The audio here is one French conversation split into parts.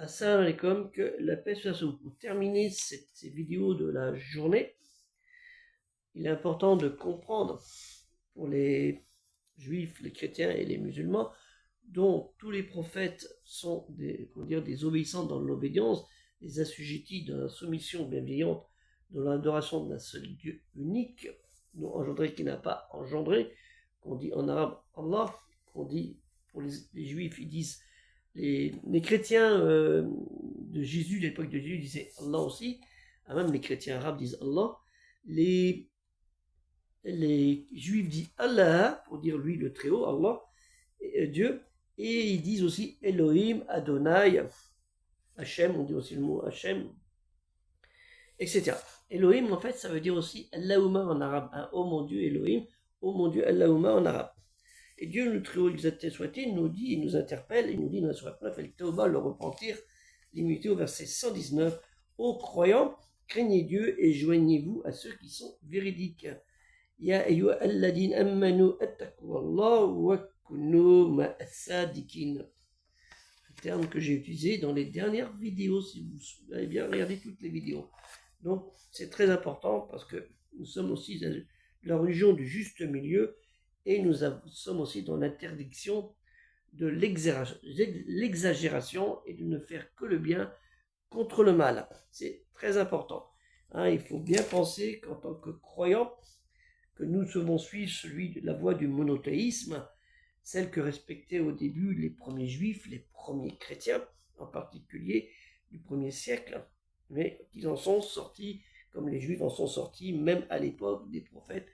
Assalamu alaikum, que la paix soit sur vous. Pour terminer ces vidéos de la journée, il est important de comprendre pour les juifs, les chrétiens et les musulmans, dont tous les prophètes sont des obéissants dans l'obéissance, des assujettis dans la soumission bienveillante, dans l'adoration d'un seul Dieu unique, non engendré qui n'a pas engendré, qu'on dit en arabe Allah, qu'on dit pour les juifs, ils disent les chrétiens de Jésus, de l'époque de Jésus, disaient Allah aussi. Même les chrétiens arabes disent Allah. Les juifs disent Allah, pour dire lui le Très-Haut, Allah, Dieu. Et ils disent aussi Elohim, Adonai, Hachem, on dit aussi le mot Hachem, etc. Elohim, en fait, ça veut dire aussi Allahumma en arabe. Hein, oh mon Dieu, Elohim, oh mon Dieu, Allahumma en arabe. Et Dieu, le Très-Haut exalté soit-il, nous dit, il nous interpelle, il nous dit dans la Sourate 9, El-Tawba, le repentir, limité au verset 119, ô croyants, craignez Dieu et joignez-vous à ceux qui sont véridiques. Ya ayyuha alladhina amanu attaqullah wa kunu ma'as-sadiqin. Un terme que j'ai utilisé dans les dernières vidéos, si vous avez bien regardé toutes les vidéos. Donc, c'est très important parce que nous sommes aussi dans la religion du juste milieu. Et nous sommes aussi dans l'interdiction de l'exagération et de ne faire que le bien contre le mal. C'est très important. Hein, il faut bien penser qu'en tant que croyants, que nous devons suivre la voie du monothéisme, celle que respectaient au début les premiers juifs, les premiers chrétiens, en particulier du 1er siècle, mais qu'ils en sont sortis, comme les juifs en sont sortis, même à l'époque des prophètes.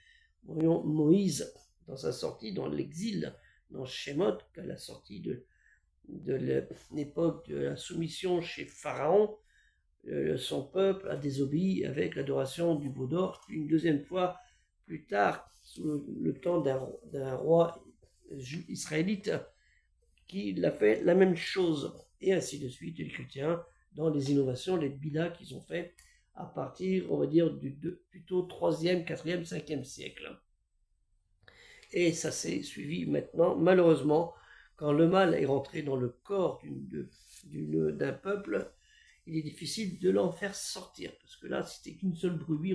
Voyons Moïse, dans sa sortie dans l'exil, dans Shemot, qu'à la sortie de l'époque de la soumission chez Pharaon, son peuple a désobéi avec l'adoration du veau d'or. Une deuxième fois plus tard, sous le temps d'un roi israélite, qui a fait la même chose, et ainsi de suite, les chrétiens, dans les innovations, les bidas qu'ils ont fait à partir, on va dire, plutôt 3e, 4e, 5e siècle. Et ça s'est suivi maintenant, malheureusement, quand le mal est rentré dans le corps d'un peuple, il est difficile de l'en faire sortir. Parce que là, si c'était qu'une seule brebis,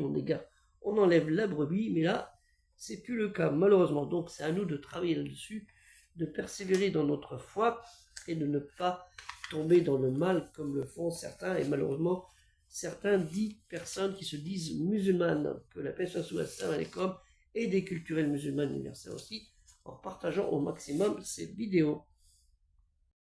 on enlève la brebis, mais là, c'est plus le cas, malheureusement. Donc, c'est à nous de travailler là-dessus, de persévérer dans notre foi et de ne pas tomber dans le mal comme le font certains, et malheureusement, certains personnes qui se disent musulmanes, que la paix soit sous la et des culturels musulmans universels aussi, en partageant au maximum ces vidéos.